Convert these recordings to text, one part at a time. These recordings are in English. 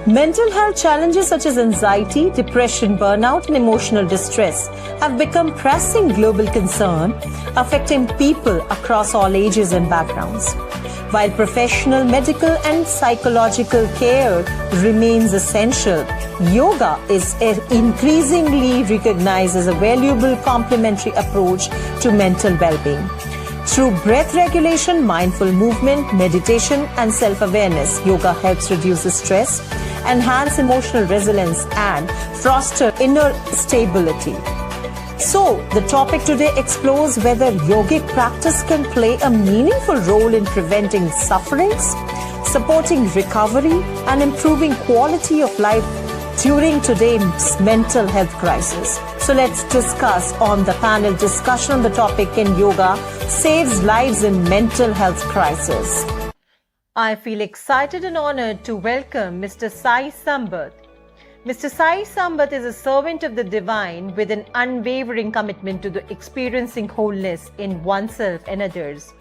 Mental health challenges such as anxiety, depression, burnout, and emotional distress have become pressing global concern, affecting people across all ages and backgrounds. While professional, medical, and psychological care remains essential, yoga is increasingly recognized as a valuable complementary approach to mental well-being. Through breath regulation, mindful movement, meditation, and self-awareness, yoga helps reduce the stress, enhance emotional resilience, and foster inner stability. So, the topic today explores whether yogic practice can play a meaningful role in preventing sufferings, supporting recovery, and improving quality of life during today's mental health crisis. So let's discuss on the panel discussion on the topic, can yoga saves lives in mental health crisis? I feel excited and honored to welcome Mr. Sai Sambat. Mr. Sai Sambat is a servant of the divine with an unwavering commitment to the experiencing wholeness in oneself and others.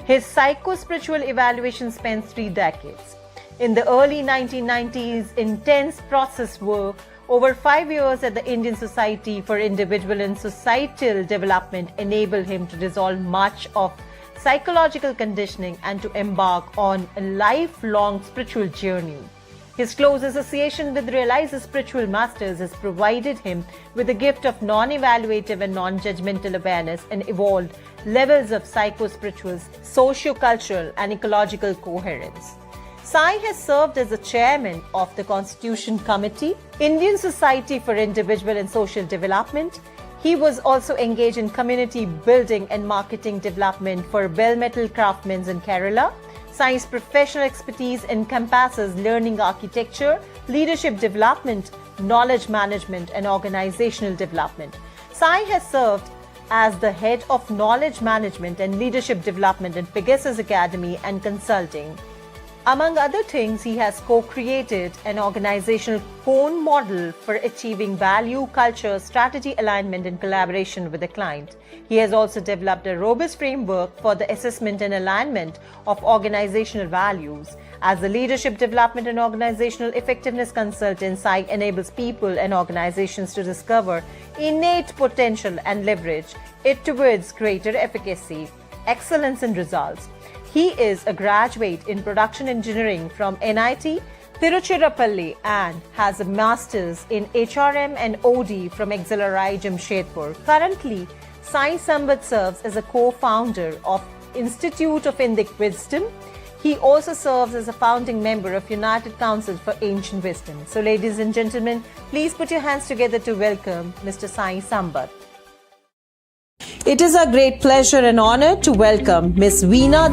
His psycho-spiritual evaluation spans 3 decades. In the early 1990s, intense process work over 5 years at the Indian Society for Individual and Societal Development enabled him to dissolve much of psychological conditioning and to embark on a lifelong spiritual journey. His close association with realized spiritual masters has provided him with the gift of non-evaluative and non-judgmental awareness and evolved levels of psycho-spiritual, socio-cultural and ecological coherence. Sai has served as the chairman of the Constitution Committee, Indian Society for Individual and Social Development. He was also engaged in community building and marketing development for bell metal craftsmen in Kerala. Sai's professional expertise encompasses learning architecture, leadership development, knowledge management, and organizational development. Sai has served as the head of knowledge management and leadership development at Pegasus Academy and Consulting. Among other things, he has co-created an organizational cone model for achieving value, culture, strategy alignment and collaboration with the client. He has also developed a robust framework for the assessment and alignment of organizational values. As a leadership development and organizational effectiveness consultant, Sai enables people and organizations to discover innate potential and leverage it towards greater efficacy, excellence and results. He is a graduate in production engineering from NIT Tiruchirappalli and has a master's in HRM and OD from XLRI Jamshedpur. Currently, Sai Sambat serves as a co-founder of Institute of Indic Wisdom. He also serves as a founding member of United Council for Ancient Wisdom. So ladies and gentlemen, please put your hands together to welcome Mr. Sai Sambat. It is a great pleasure and honor to welcome Ms. Veena,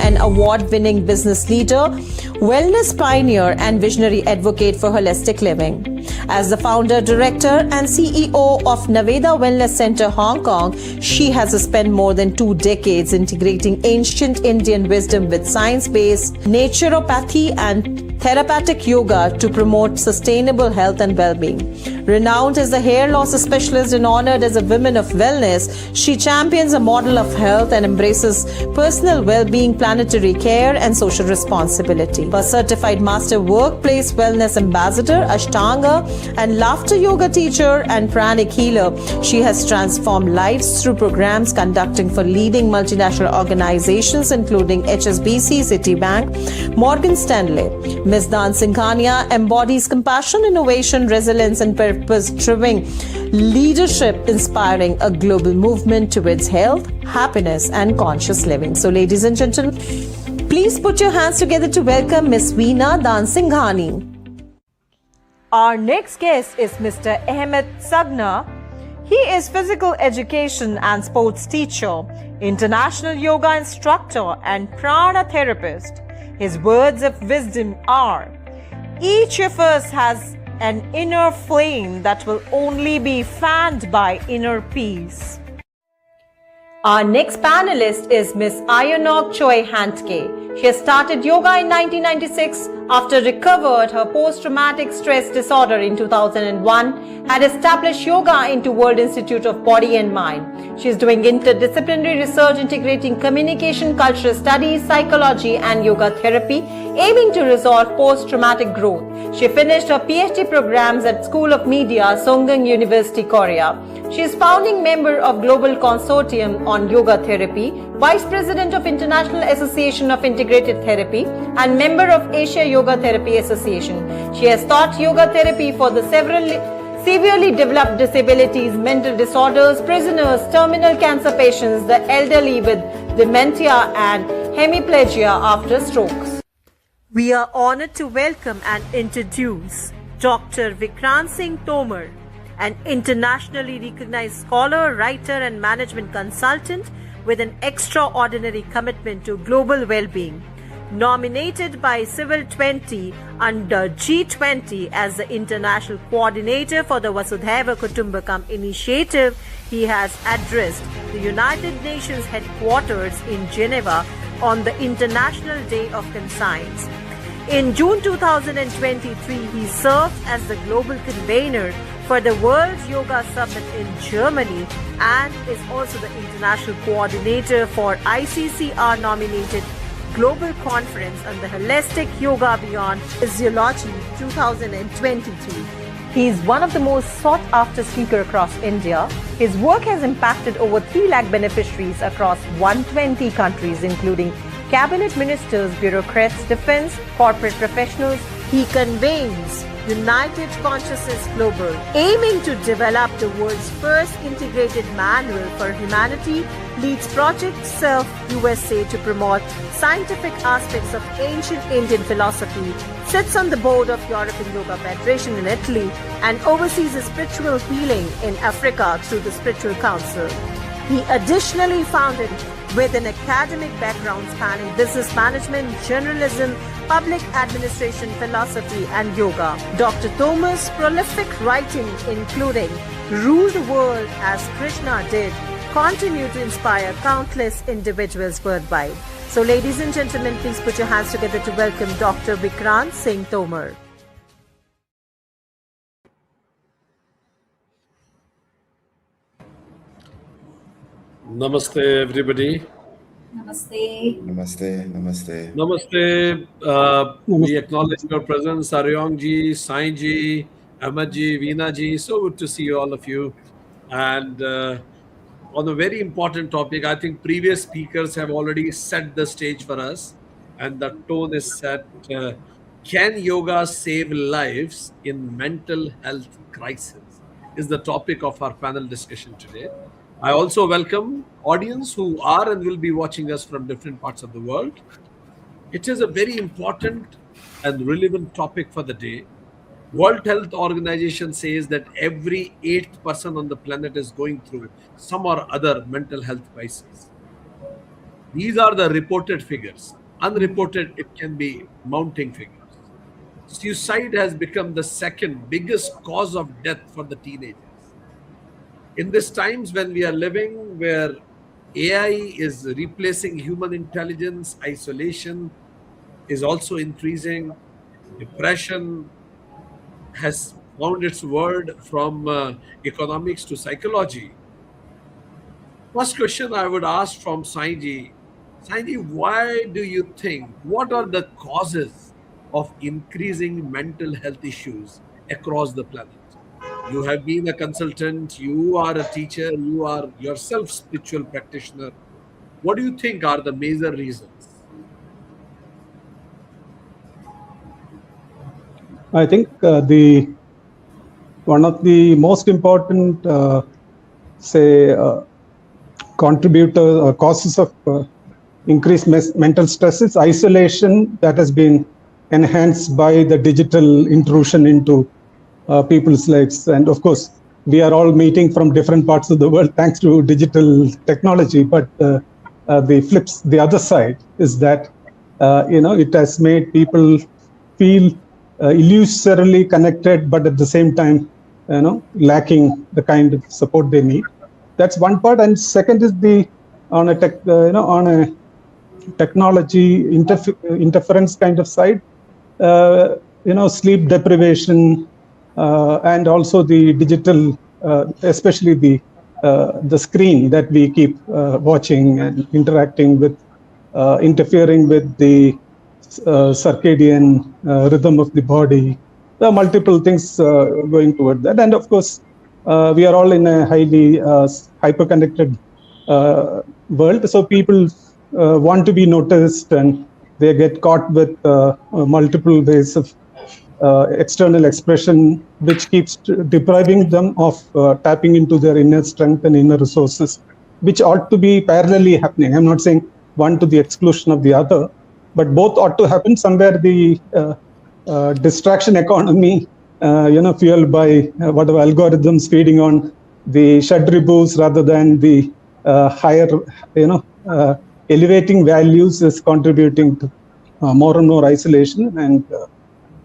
an award-winning business leader, wellness pioneer and visionary advocate for holistic living. As the founder, director and CEO of Naveda Wellness Center, Hong Kong, she has spent more than 2 decades integrating ancient Indian wisdom with science-based naturopathy and therapeutic yoga to promote sustainable health and well-being. Renowned as a hair loss specialist and honored as a woman of wellness, she champions a model of health and embraces personal well-being, planetary care, and social responsibility. A certified master workplace wellness ambassador, Ashtanga, and laughter yoga teacher and pranic healer, she has transformed lives through programs conducting for leading multinational organizations including HSBC, Citibank, Morgan Stanley. Ms. Dansinghani embodies compassion, innovation, resilience, and purpose-driven leadership, inspiring a global movement towards health, happiness, and conscious living. So, ladies and gentlemen, please put your hands together to welcome Ms. Veena Dansinghani. Our next guest is Mr. Ahmet SAGNA. He is physical education and sports teacher, international yoga instructor, and prana therapist. His words of wisdom are, each of us has an inner flame that will only be fanned by inner peace. Our next panelist is Ms. Aryong Choi-Hantke. She has started yoga in 1996 after recovered her post-traumatic stress disorder in 2001, had established yoga into World Institute of Body and Mind. She is doing interdisciplinary research integrating communication, cultural studies, psychology and yoga therapy, aiming to resolve post-traumatic growth. She finished her PhD programs at School of Media, Songkang University, Korea. She is founding member of Global Consortium on Yoga Therapy, Vice President of International Association of Integrated Therapy, and member of Asia Yoga Therapy Association. She has taught yoga therapy for the severely developed disabilities, mental disorders, prisoners, terminal cancer patients, the elderly with dementia and hemiplegia after strokes. We are honored to welcome and introduce Dr. Vikrant Singh Tomar, an internationally recognized scholar, writer and management consultant with an extraordinary commitment to global well-being. Nominated by Civil 20 under G20 as the international coordinator for the Vasudhaiva Kutumbakam initiative, he has addressed the United Nations headquarters in Geneva on the International Day of Conscience. In June 2023, he served as the global convener for the World Yoga Summit in Germany and is also the international coordinator for ICCR-nominated Global Conference on the Holistic Yoga Beyond Physiology 2023. He is one of the most sought-after speakers across India. His work has impacted over 3 lakh beneficiaries across 120 countries, including cabinet ministers, bureaucrats, defense, corporate professionals. He convenes United Consciousness Global, aiming to develop the world's first integrated manual for humanity, leads Project Self USA to promote scientific aspects of ancient Indian philosophy, sits on the board of European Yoga Federation in Italy, and oversees spiritual healing in Africa through the Spiritual Council. He additionally founded, with an academic background spanning business management, journalism, public administration, philosophy, and yoga. Dr. Tomar's prolific writing, including Rule the World as Krishna Did, continue to inspire countless individuals worldwide. So, ladies and gentlemen, please put your hands together to welcome Dr. Vikrant Singh Tomar. Namaste, everybody. Namaste. Namaste. Namaste. Namaste. We acknowledge your presence, Aryong ji, Sai ji, Ahmet ji, Veena ji. So good to see all of you. And on a very important topic, I think previous speakers have already set the stage for us, and the tone is set. Can yoga save lives in mental health crisis? Is the topic of our panel discussion today. I also welcome audience who are and will be watching us from different parts of the world. It is a very important and relevant topic for the day. World Health Organization says that every 8th person on the planet is going through some or other mental health crisis. These are the reported figures. Unreported, it can be mounting figures. Suicide has become the second biggest cause of death for the teenagers. In these times when we are living, where AI is replacing human intelligence, isolation is also increasing, depression has found its word from economics to psychology. First question I would ask from Sai ji, why do you think, what are the causes of increasing mental health issues across the planet? You have been a consultant, you are a teacher, you are yourself spiritual practitioner. What do you think are the major reasons? I think one of the most important, contributors or causes of increased mental stress is isolation that has been enhanced by the digital intrusion into people's lives. And of course, we are all meeting from different parts of the world thanks to digital technology. But the other side is that, it has made people feel illusorily connected, but at the same time, lacking the kind of support they need. That's one part. And second is on a technology interference kind of side, sleep deprivation, and also the digital, especially the screen that we keep watching and interacting with, interfering with the circadian rhythm of the body, there are multiple things going toward that. And of course, we are all in a highly hyper-connected world. So people want to be noticed, and they get caught with multiple ways of external expression, which keeps depriving them of tapping into their inner strength and inner resources, which ought to be parallelly happening. I'm not saying one to the exclusion of the other, but both ought to happen. Somewhere the distraction economy, fueled by whatever algorithms feeding on the shadribus rather than the higher, elevating values, is contributing to more and more isolation and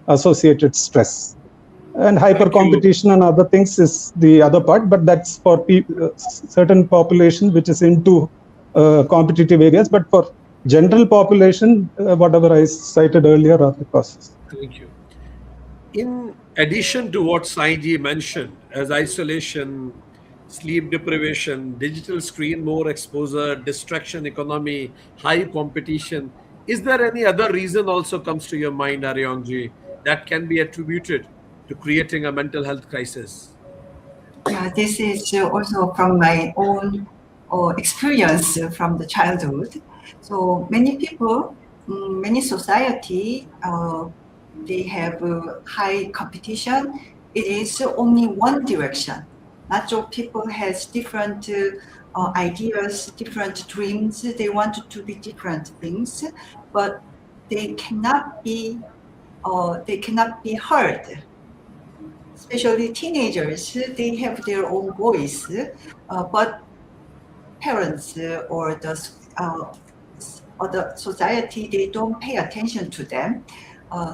associated stress. And hyper competition and other things is the other part, but that's for certain population which is into competitive areas. But for general population, whatever I cited earlier are the causes. Thank you. In addition to what Sai mentioned as isolation, sleep deprivation, digital screen more exposure, distraction economy, high competition, is there any other reason also comes to your mind, Aryong ji, that can be attributed to creating a mental health crisis? Yeah, this is also from my own experience from the childhood. So many people, many society, they have high competition. It is only one direction. Not all people has different ideas, different dreams. They want to be different things, but they cannot be heard. Especially teenagers, they have their own voice, but parents or the society, they don't pay attention to them.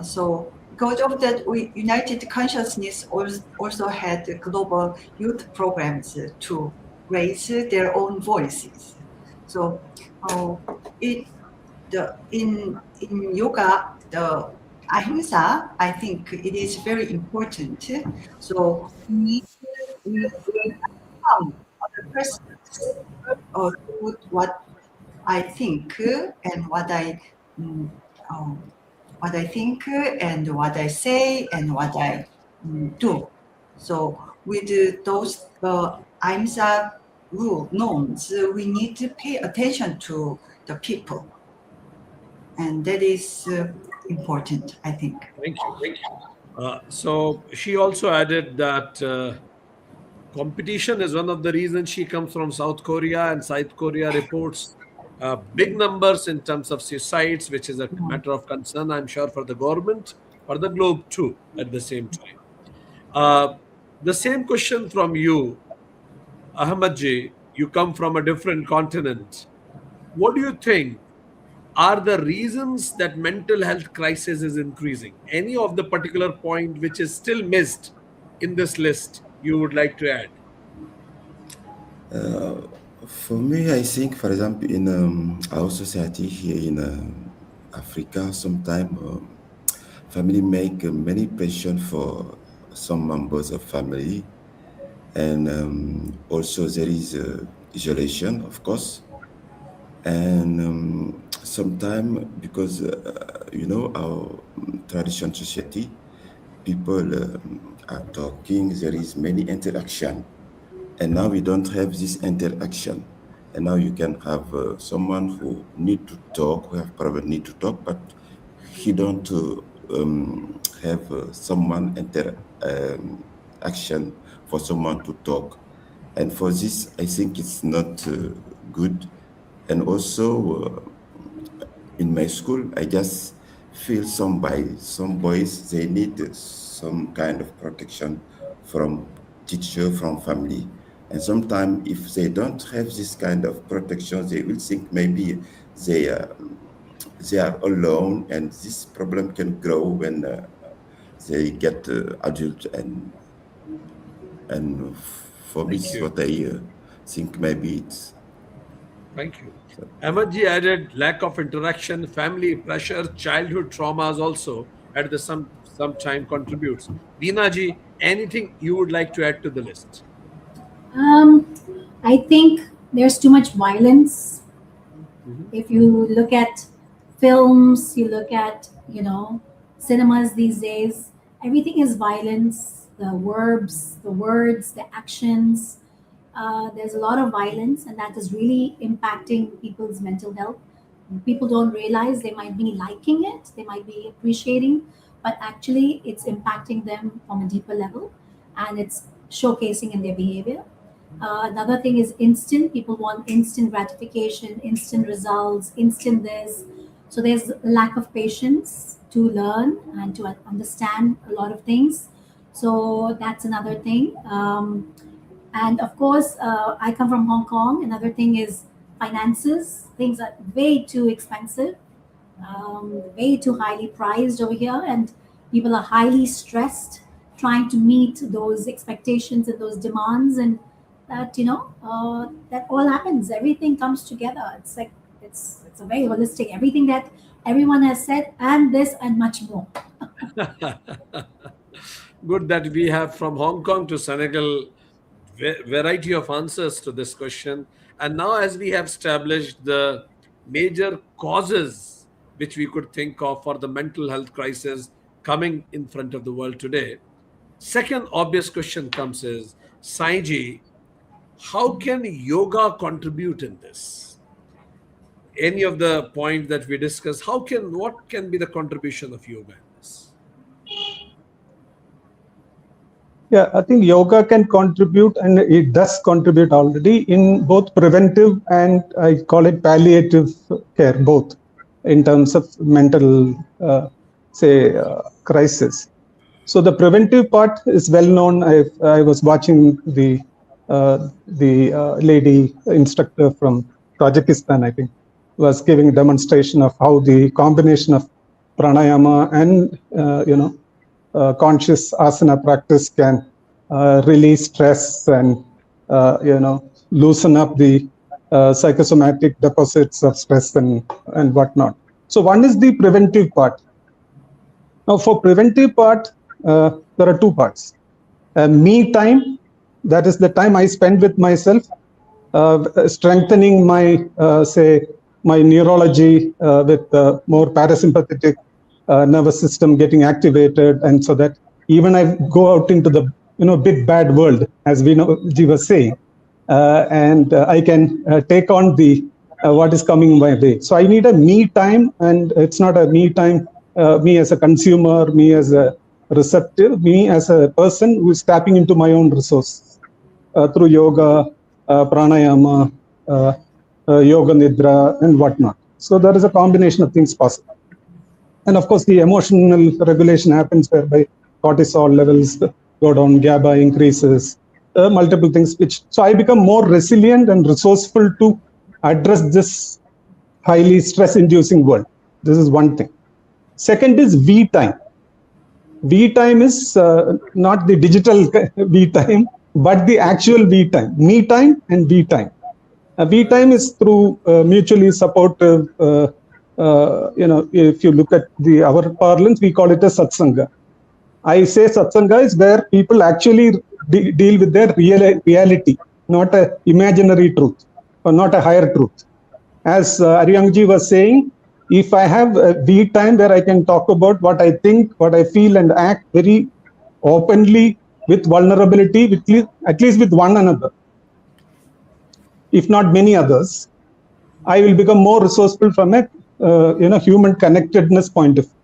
So because of that, United Consciousness also had global youth programs to raise their own voices. So in yoga, the ahimsa, I think it is very important. So we harm other persons or do what I think and what I think and what I say and what I do. So with those ahimsa norms, we need to pay attention to the people. And that is important, I think. Thank you. So she also added that competition is one of the reasons. She comes from South Korea, and South Korea reports big numbers in terms of suicides, which is a matter of concern, I'm sure, for the government, for the globe too, at the same time. The same question from you, Ahmed ji. You come from a different continent. What do you think are the reasons that mental health crisis is increasing? Any of the particular point which is still missed in this list you would like to add? For me, I think, for example, in our society here in Africa, sometimes family make many pressure for some members of family, and also there is isolation, of course, and sometimes because our tradition society, people are talking, there is many interaction. And now we don't have this interaction. And now you can have someone who need to talk, who have probably need to talk, but he don't have someone action for someone to talk. And for this, I think it's not good. And also in my school, I just feel some boys, they need some kind of protection from teacher, from family. And sometimes if they don't have this kind of protection, they will think maybe they are alone, and this problem can grow when they get adult. And for me, it's what I think maybe it's. Thank you. Ahmed ji added lack of interaction, family pressure, childhood traumas also at the some time contributes. Veena ji, anything you would like to add to the list? I think there's too much violence. If you look at films, you look at cinemas these days, everything is violence, the verbs, the words, the actions. There's a lot of violence, and that is really impacting people's mental health. People don't realize they might be liking it, they might be appreciating, but actually it's impacting them from a deeper level, and it's showcasing in their behavior. Another thing is instant. People want instant gratification, instant results, instant this. So there's a lack of patience to learn and to understand a lot of things. So that's another thing. And of course, I come from Hong Kong. Another thing is finances. Things are way too expensive, way too highly priced over here, and people are highly stressed trying to meet those expectations and those demands. And that, that all happens. Everything comes together. It's like it's a very holistic. Everything that everyone has said, and this and much more. Good that we have from Hong Kong to Senegal variety of answers to this question. And now, as we have established the major causes which we could think of for the mental health crisis coming in front of the world today, second obvious question comes is, Sai ji, how can yoga contribute in this? Any of the points that we discussed, what can be the contribution of yoga in this? Yeah, I think yoga can contribute, and it does contribute already in both preventive and I call it palliative care, both in terms of mental, crisis. So the preventive part is well known. I was watching the lady instructor from Tajikistan, I think, was giving a demonstration of how the combination of pranayama and conscious asana practice can release stress and loosen up the psychosomatic deposits of stress and whatnot. So one is the preventive part. Now for preventive part, there are two parts. Me time, that is the time I spend with myself, strengthening my my neurology with more parasympathetic nervous system getting activated, and so that even I go out into the big bad world, as we know Ji was saying, and I can take on the what is coming my way. So I need a me time, and it's not a me time, me as a consumer, me as a receptive, me as a person who is tapping into my own resources through yoga, pranayama, yoga nidra, and whatnot. So there is a combination of things possible. And of course, the emotional regulation happens whereby cortisol levels go down, GABA increases, multiple things. So I become more resilient and resourceful to address this highly stress-inducing world. This is one thing. Second is V time. V time is not the digital V time, but the actual V time. Me time and V time. V time is through mutually supportive. If you look at our parlance, we call it a satsanga. I say satsanga is where people actually deal with their reality, not an imaginary truth or not a higher truth. As Aryong ji was saying, if I have a V time where I can talk about what I think, what I feel, and act very openly with vulnerability, at least with one another, if not many others, I will become more resourceful from a human connectedness point of view.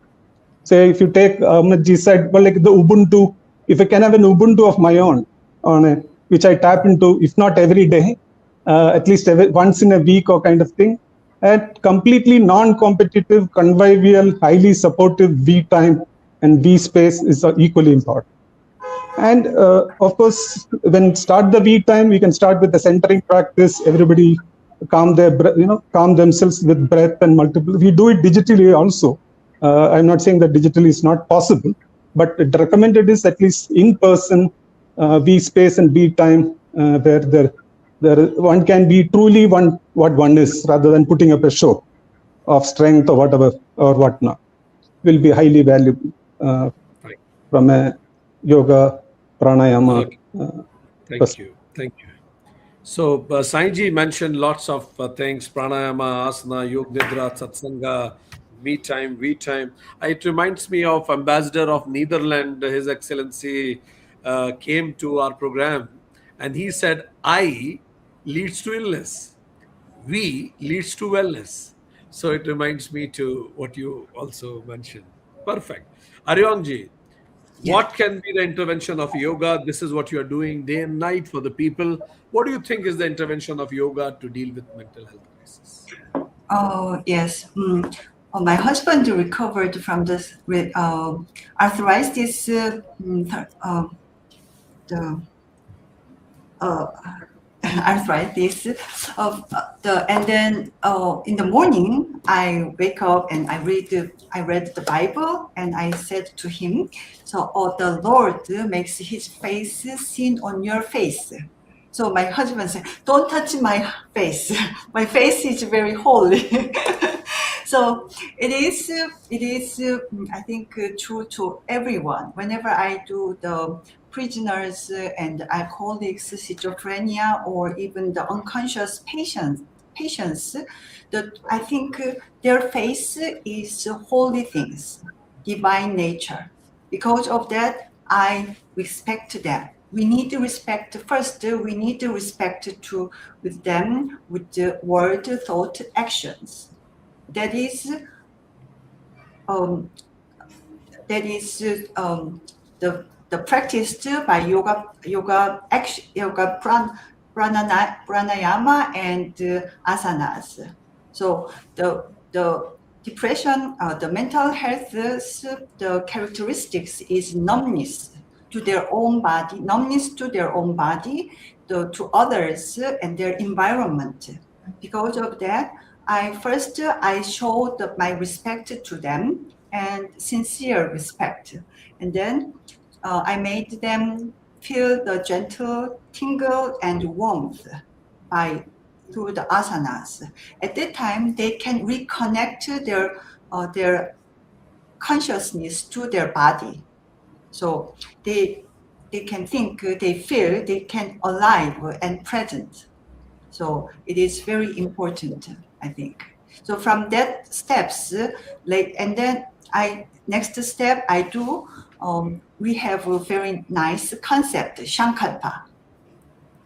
Say, if you take Ahmet ji said, well, like the Ubuntu, if I can have an Ubuntu of my own, which I tap into, if not every day, at least once in a week or kind of thing, at completely non-competitive, convivial, highly supportive V time and V space is equally important. And of course, when start the V time, we can start with the centering practice. Everybody calm themselves with breath and multiple. We do it digitally also. I'm not saying that digitally is not possible, but recommended is at least in person, V space and V time, where one can be truly what one is, rather than putting up a show of strength or whatever or whatnot. Will be highly valuable from a yoga, pranayama. Thank you. So Sai ji mentioned lots of things: pranayama, asana, yoga nidra, satsanga, me time, we time. It reminds me of Ambassador of Netherlands, His Excellency came to our program and he said, I leads to illness, we leads to wellness. So it reminds me to what you also mentioned. Perfect. Aryong ji, Yeah. what can be the intervention of yoga? This is what you are doing day and night for the people. What do you think is the intervention of yoga to deal with mental health crisis? Oh, yes. My husband recovered from this arthritis. The arthritis of and then in the morning I wake up and I read the Bible and I said to him, so the Lord makes his face seen on your face. So my husband said, don't touch my face. My face is very holy. So it is I think true to everyone. Whenever I do the prisoners and alcoholics schizophrenia or even the unconscious patients, that I think their face is holy things, divine nature. Because of that, I respect them. We need to respect first. We need to respect to with them with the word, thought, actions. That is the practice by yoga pranayama and asanas. So the depression, the mental health, the characteristics is numbness to their own body, to others and their environment. Because of that, I showed my respect to them and sincere respect. And then I made them feel the gentle tingle and warmth through the asanas. At that time, they can reconnect their consciousness to their body. So they can think, they feel, they can alive and present. So it is very important, I think. So from that steps, and then next step I do, we have a very nice concept, Shankalpa.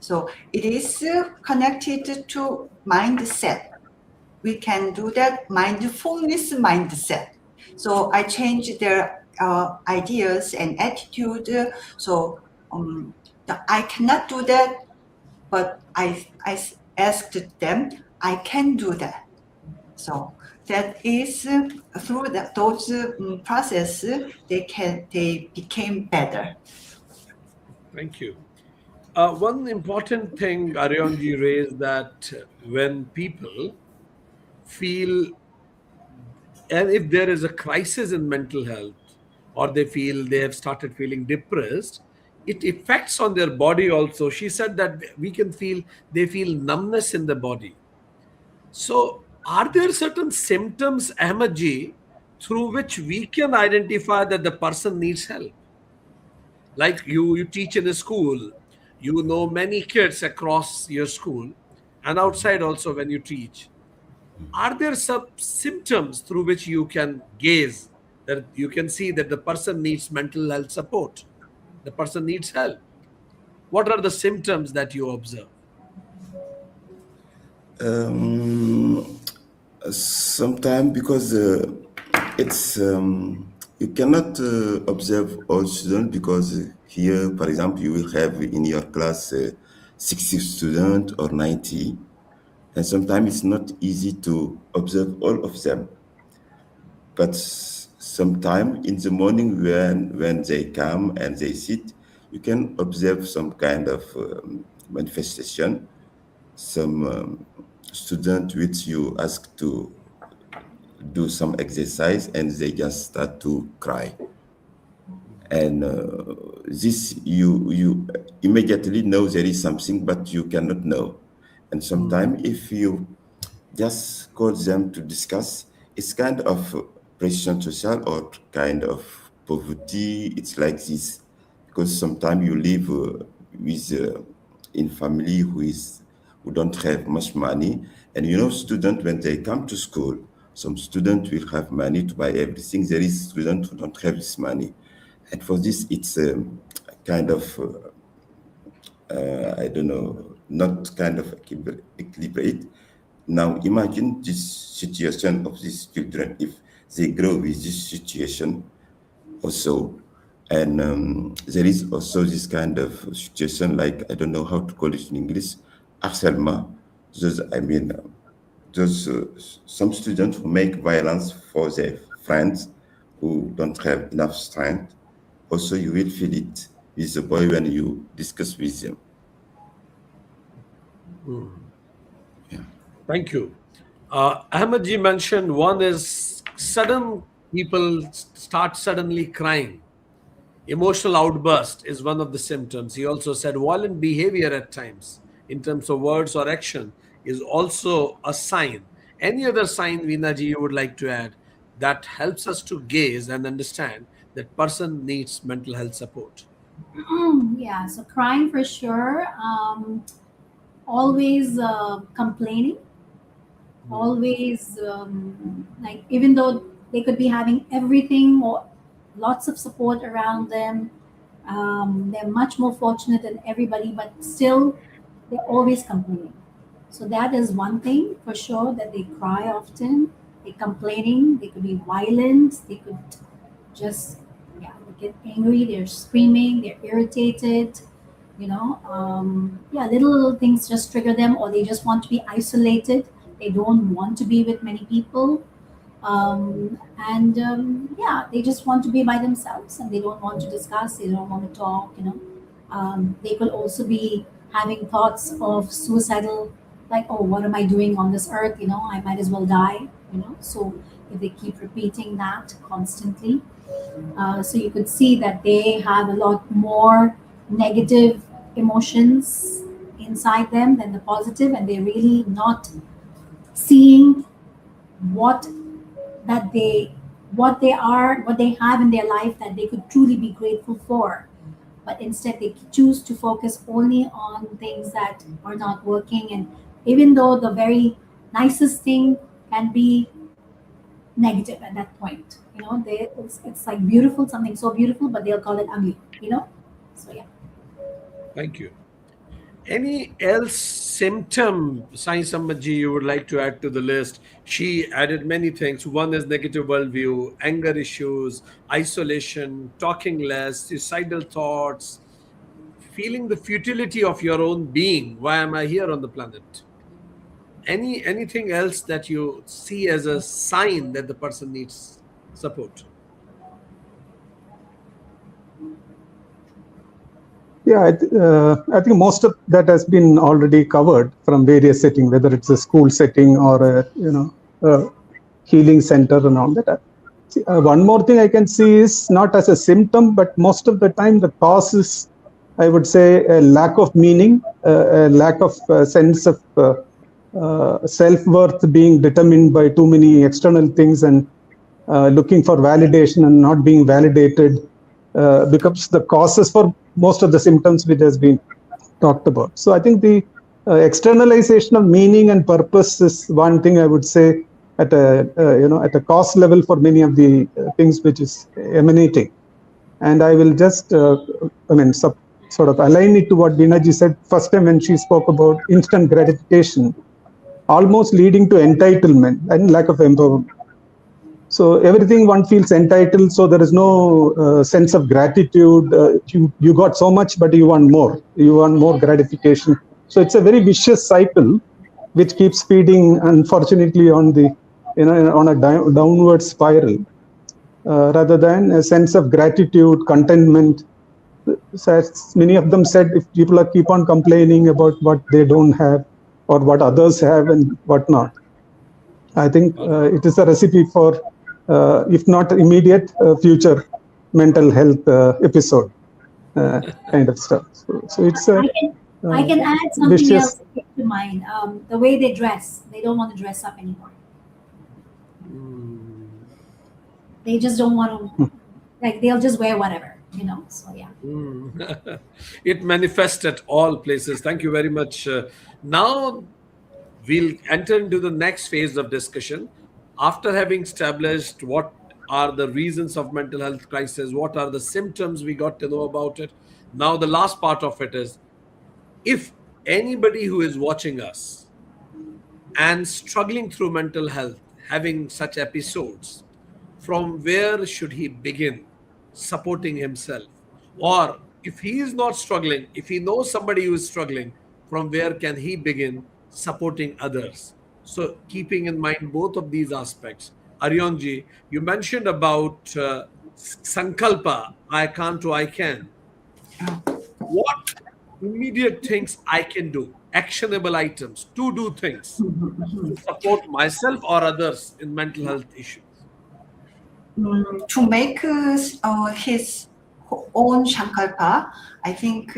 So it is connected to mindset. We can do that mindfulness mindset. So I change their ideas and attitude. So I cannot do that, but I asked them, I can do that. So that is through those process, they became better. Thank you. One important thing Aryong ji raised, that when people feel, and if there is a crisis in mental health, or they feel they have started feeling depressed, it affects on their body also. She said that they feel numbness in the body. So are there certain symptoms, Ahmed ji, through which we can identify that the person needs help? Like you teach in a school, you know many kids across your school and outside also when you teach. Are there some symptoms through which you can gaze, that you can see that the person needs mental health support, the person needs help? What are the symptoms that you observe? Sometimes because it's you cannot observe all students, because here, for example, you will have in your class 60 students or 90, and sometimes it's not easy to observe all of them. But sometime in the morning when they come and they sit, you can observe some kind of manifestation. Some student which you ask to do some exercise and they just start to cry. And this you immediately know there is something, but you cannot know. And sometimes if you just call them to discuss, it's kind of pression social or kind of poverty. It's like this, because sometimes you live with in family who don't have much money, and students when they come to school, Some students will have money to buy everything. There is students who don't have this money. And for this, it's kind of, I don't know, not kind of equilibrate. Now imagine this situation of these children if they grow with this situation also. And there is also this kind of situation, like, I don't know how to call it in English, harcèlement. Those some students who make violence for their friends who don't have enough strength. Also, you will feel it with the boy when you discuss with them. Yeah. Thank you. Ahmed ji mentioned one is sudden people start suddenly crying. Emotional outburst is one of the symptoms. He also said violent behavior at times in terms of words or action is also a sign. Any other sign, Veena ji, you would like to add that helps us to gaze and understand that person needs mental health support? Yeah, so crying for sure. Always complaining. Always like, even though they could be having everything or lots of support around them, they're much more fortunate than everybody, but still they're always complaining. So that is one thing for sure, that they cry often, they're complaining, they could be violent, they could just, yeah, they get angry, they're screaming, they're irritated, yeah, little things just trigger them, or they just want to be isolated. They don't want to be with many people. Yeah, they just want to be by themselves and they don't want to discuss, they don't want to talk, They could also be having thoughts of suicidal, like, oh, what am I doing on this earth? I might as well die, So if they keep repeating that constantly, so you could see that they have a lot more negative emotions inside them than the positive, and they're really not seeing what they have in their life that they could truly be grateful for, but instead they choose to focus only on things that are not working. And even though the very nicest thing can be negative at that point, it's like beautiful, something so beautiful, but they'll call it ugly, so yeah. Thank you. Any else symptom, Sai Sambat ji, you would like to add to the list? She added many things. One is negative worldview, anger issues, isolation, talking less, suicidal thoughts, feeling the futility of your own being. Why am I here on the planet? Anything else that you see as a sign that the person needs support? Yeah, I think most of that has been already covered from various settings, whether it's a school setting or a healing center and all that. One more thing I can see is not as a symptom, but most of the time the cause is, I would say, a lack of meaning, a lack of sense of self-worth being determined by too many external things, and looking for validation and not being validated becomes the causes for most of the symptoms which has been talked about. So I think the externalization of meaning and purpose is one thing I would say at a cause level for many of the things which is emanating. And I will just sort of align it to what Veena ji said first time when she spoke about instant gratification, almost leading to entitlement and lack of empowerment. So everything one feels entitled, so there is no sense of gratitude. You got so much, but you want more. You want more gratification. So it's a very vicious cycle, which keeps feeding, unfortunately, on a downward spiral, rather than a sense of gratitude, contentment. So as many of them said, if people keep on complaining about what they don't have or what others have and whatnot, I think it is a recipe for, if not immediate, future mental health episode kind of stuff. So it's a I can add something else to mind. The way they dress, they don't want to dress up anymore. They just don't want to, like, they'll just wear whatever, so yeah. It manifests at all places. Thank you very much. Now we'll enter into the next phase of discussion. After having established what are the reasons of mental health crisis, what are the symptoms, we got to know about it. Now, the last part of it is, if anybody who is watching us and struggling through mental health, having such episodes, from where should he begin supporting himself? Or if he is not struggling, if he knows somebody who is struggling, from where can he begin supporting others? So, keeping in mind both of these aspects, Aryong ji, you mentioned about sankalpa, I can't to I can. What immediate things I can do, actionable items to do things to support myself or others in mental health issues? To make his own Shankalpa, I think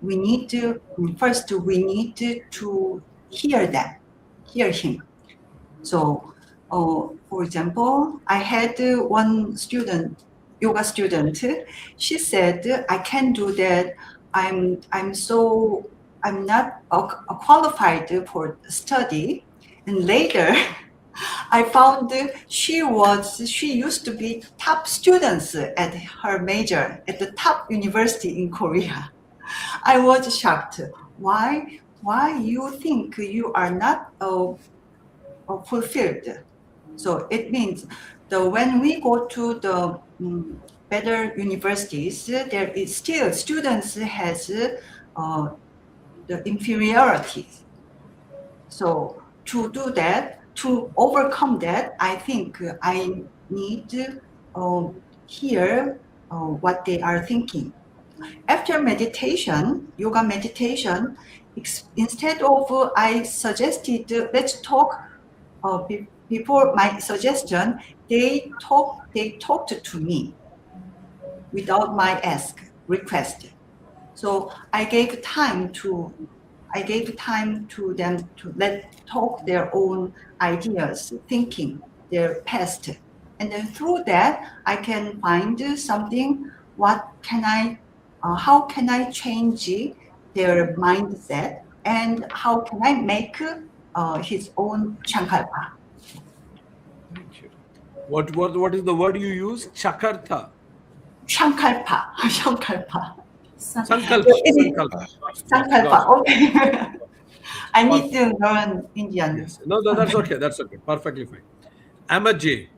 we need to first we need to hear him. So, for example, I had one student, yoga student. She said, "I can't do that. I'm not qualified for study." And later, I found she used to be top students at her major at the top university in Korea. I was shocked. Why you think you are not fulfilled? So it means when we go to the better universities, there is still students has the inferiority. So to do that, to overcome that, I think I need to hear what they are thinking. After meditation, yoga meditation, instead of I suggested let's talk. Before my suggestion, they talked to me without my request. So I gave time to them to talk their own ideas, thinking, their past. And then through that, I can find something, how can I change their mindset, and how can I make his own Shankalpa. Thank you. What is the word you use? Chakartha. Shankalpa. Sankalpa. Sankalpa. Okay. I need to learn Indian. Yes. No, that's okay. That's okay. Perfectly fine. Ahmet ji,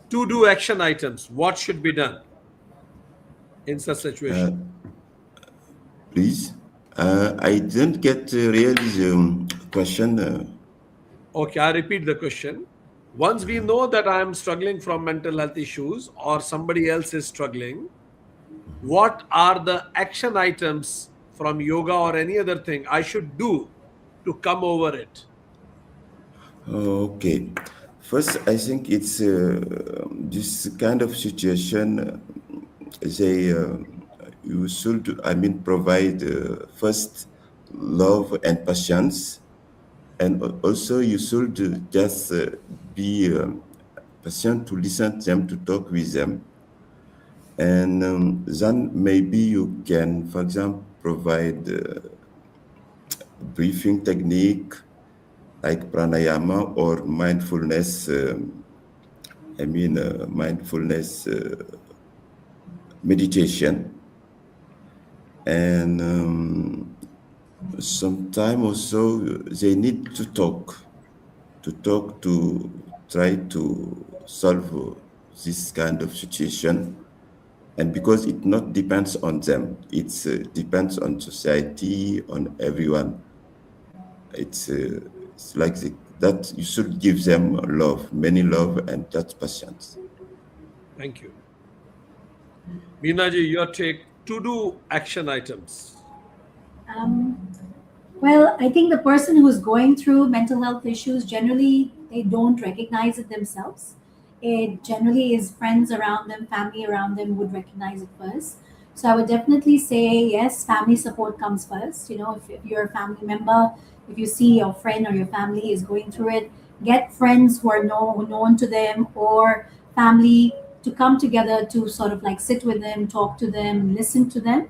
to do action items, what should be done in such situation? Please, I didn't get really the question. Okay, I repeat the question. Once we know that I am struggling from mental health issues or somebody else is struggling, what are the action items from yoga or any other thing I should do to come over it? Okay. First, I think it's this kind of situation, you should, provide first love and patience. And also you should just be patient to listen to them, to talk with them. And then maybe you can, for example, provide breathing technique like pranayama or mindfulness, mindfulness meditation. And sometimes also they need to talk to try to solve this kind of situation. And because it not depends on them, it depends on society, on everyone. It's like that you should give them love, many love, and that's patience. Thank you. Veena ji, your take, to do action items. Well, I think the person who is going through mental health issues, generally, they don't recognize it themselves. It generally is friends around them, family around them would recognize it first. So I would definitely say, yes, family support comes first. You know, if you're a family member, if you see your friend or your family is going through it, get friends who are known to them or family to come together to sort of like sit with them, talk to them, listen to them.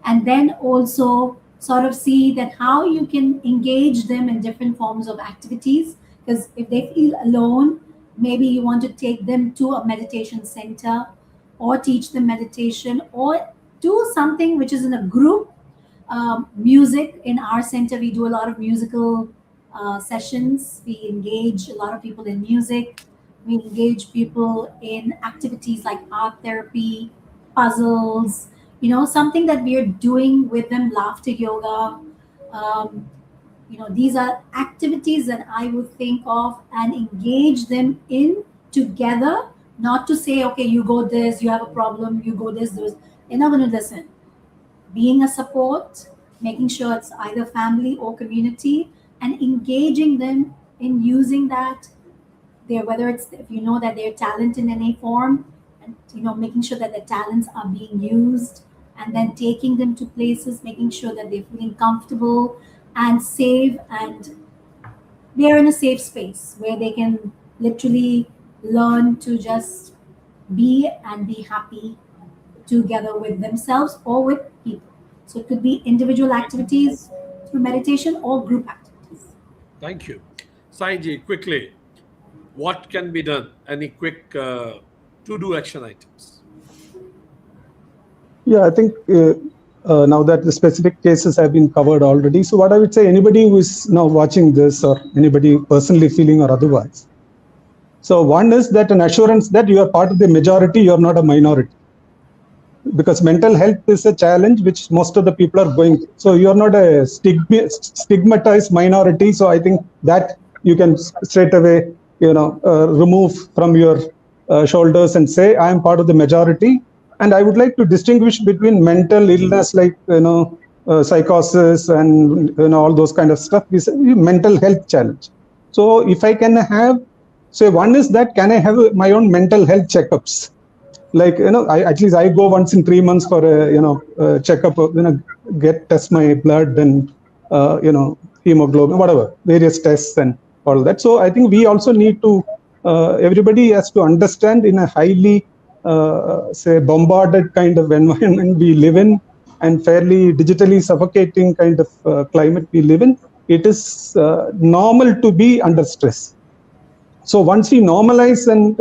And then also sort of see that how you can engage them in different forms of activities Because if they feel alone, maybe you want to take them to a meditation center or teach them meditation or do something which is in a group. Music in our center, we do a lot of musical sessions. We engage a lot of people in music. We engage people in activities like art therapy, puzzles, something that we are doing with them, laughter yoga. Um, these are activities that I would think of and engage them in together, not to say, okay, you go this, you have a problem, you go this. They're not going to listen. Being a support, making sure it's either family or community, and engaging them in using that, whether it's, if you know that they're talent in any form, and making sure that their talents are being used, and then taking them to places, making sure that they're feeling comfortable and safe, and they're in a safe space where they can literally learn to just be and be happy together with themselves or with people. So it could be individual activities through meditation or group activities. Thank you. Sai, quickly, what can be done? Any quick to-do action items? Yeah, I think now that the specific cases have been covered already. So what I would say, anybody who is now watching this or anybody personally feeling or otherwise. So one is that an assurance that you are part of the majority, you are not a minority. Because mental health is a challenge which most of the people are going through. So you are not a stigmatized minority. So I think that you can straight away, remove from your shoulders and say, I am part of the majority. And I would like to distinguish between mental illness like, psychosis and all those kind of stuff. This is mental health challenge. So if I can have, say, one is that, can I have my own mental health checkups? Like, at least I go once in 3 months for a checkup, test my blood and, hemoglobin, whatever, various tests and all that. So I think we also need to, everybody has to understand in a highly, say, bombarded kind of environment we live in and fairly digitally suffocating kind of climate we live in, it is normal to be under stress. So once we normalize and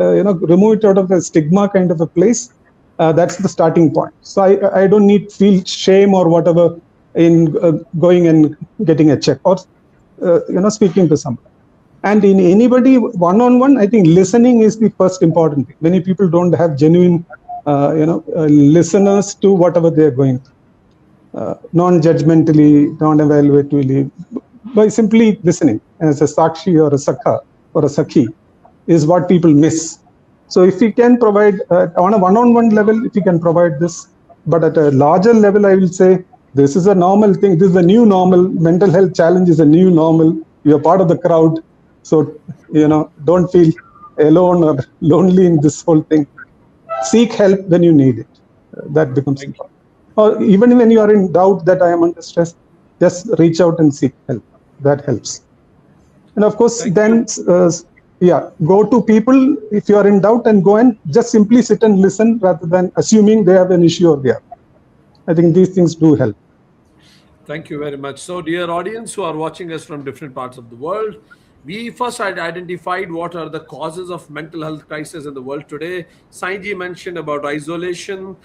remove it out of the stigma kind of a place, that's the starting point. So I don't need to feel shame or whatever in going and getting a check or speaking to someone. And in anybody one-on-one, I think listening is the first important thing. Many people don't have genuine listeners to whatever they're going through, non-judgmentally, non-evaluatively, by simply listening as a sakshi or a sakha or a sakhi is what people miss. So if we can provide on a one-on-one level, if we can provide this, but at a larger level, I will say this is a normal thing. This is a new normal. Mental health challenge is a new normal. You're part of the crowd. So, don't feel alone or lonely in this whole thing. Seek help when you need it. That becomes important. Or even when you are in doubt that I am under stress, just reach out and seek help. That helps. And of course, then, go to people if you are in doubt and go and just simply sit and listen rather than assuming they have an issue or they have. I think these things do help. Thank you very much. So, dear audience who are watching us from different parts of the world, we first had identified what are the causes of mental health crisis in the world today. Sai mentioned about isolation,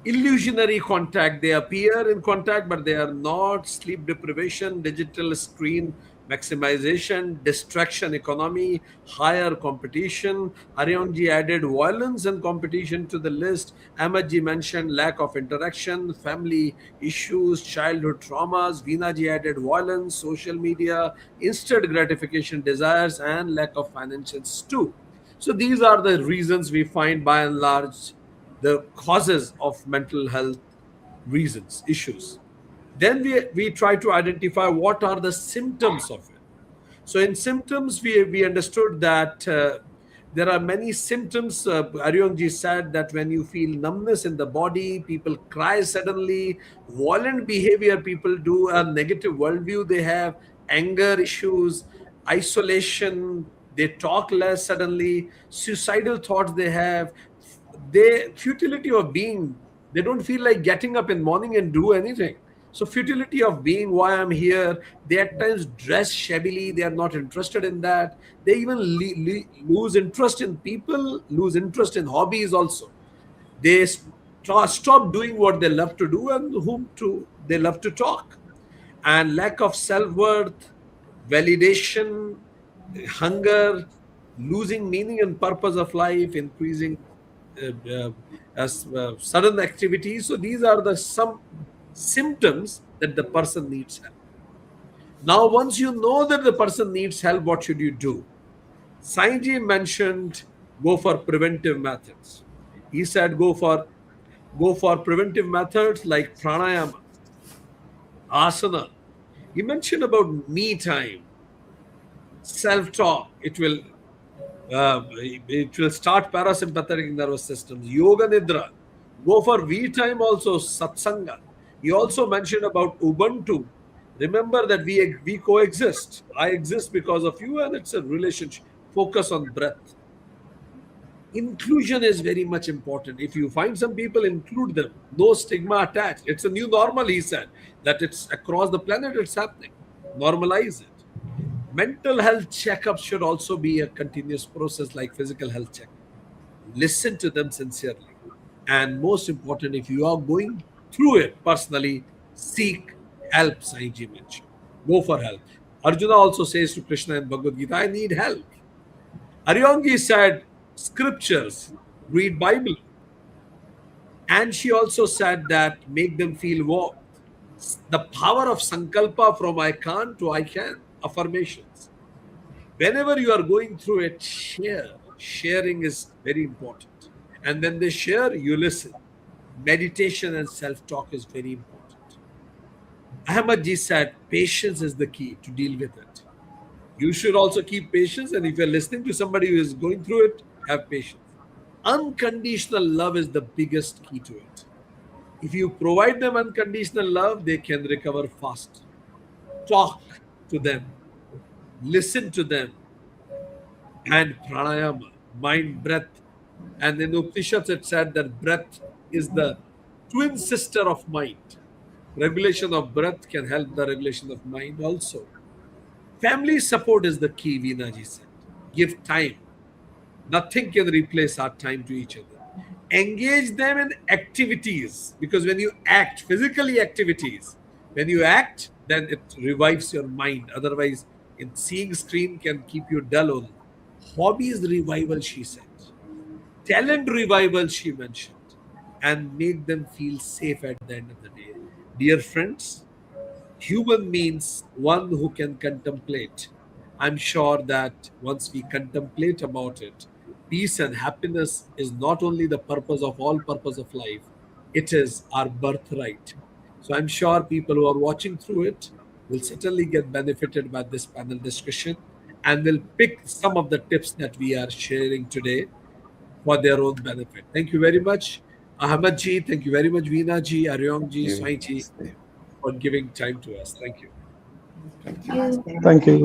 illusionary contact. They appear in contact, but they are not. Sleep deprivation, digital screen maximization, distraction economy, higher competition. Aryong added violence and competition to the list. Ahmet mentioned lack of interaction, family issues, childhood traumas. Veena added violence, social media, instant gratification desires, and lack of financials too. So these are the reasons we find by and large the causes of mental health reasons, issues. Then we try to identify what are the symptoms of it. So in symptoms, we understood that there are many symptoms. Aryong said that when you feel numbness in the body, people cry suddenly, violent behavior people do, a negative worldview they have, anger issues, isolation, they talk less suddenly, suicidal thoughts they have, futility of being, they don't feel like getting up in morning and do anything. So futility of being, why I'm here. They at times dress shabbily. They are not interested in that. They even lose interest in people, lose interest in hobbies also. They stop doing what they love to do and whom they love to talk. And lack of self-worth, validation, hunger, losing meaning and purpose of life, increasing sudden activities. So these are the some symptoms that the person needs help. Now, once you know that the person needs help, what should you do? Saiji mentioned go for preventive methods. He said go for preventive methods like pranayama, asana. He mentioned about me time, self-talk. It will start parasympathetic nervous systems. Yoga nidra. Go for V time also, satsanga. He also mentioned about Ubuntu. Remember that we coexist. I exist because of you, and it's a relationship. Focus on breath. Inclusion is very much important. If you find some people, include them. No stigma attached. It's a new normal, he said. That it's across the planet, it's happening. Normalize it. Mental health checkups should also be a continuous process like physical health checkup. Listen to them sincerely. And most important, if you are going through it personally, seek help, Saiji mentioned. Go for help. Arjuna also says to Krishna in Bhagavad Gita, I need help. Aryong said, scriptures, read Bible. And she also said that make them feel warm. The power of sankalpa from I can't to I can, affirmations. Whenever you are going through it, share. Sharing is very important. And when they share, you listen. Meditation and self-talk is very important. Ahmed ji said, patience is the key to deal with it. You should also keep patience. And if you're listening to somebody who is going through it, have patience. Unconditional love is the biggest key to it. If you provide them unconditional love, they can recover fast. Talk to them. Listen to them. And pranayama, mind, breath. And in Upanishads it said that breath is the twin sister of mind. Regulation of breath can help the regulation of mind also. Family support is the key, Veena ji said. Give time. Nothing can replace our time to each other. Engage them in activities, because when you act, physically activities, when you act, then it revives your mind. Otherwise, in seeing screen can keep you dull only. Hobbies revival, she said. Talent revival, she mentioned. And make them feel safe at the end of the day. Dear friends, human means one who can contemplate. I'm sure that once we contemplate about it, peace and happiness is not only the purpose of all purpose of life, it is our birthright. So I'm sure people who are watching through it will certainly get benefited by this panel discussion and will pick some of the tips that we are sharing today for their own benefit. Thank you very much, Ahmed ji. Thank you very much, Veena ji, Aryong ji, Sai ji, for giving time to us. Thank you. Namaste. Thank you.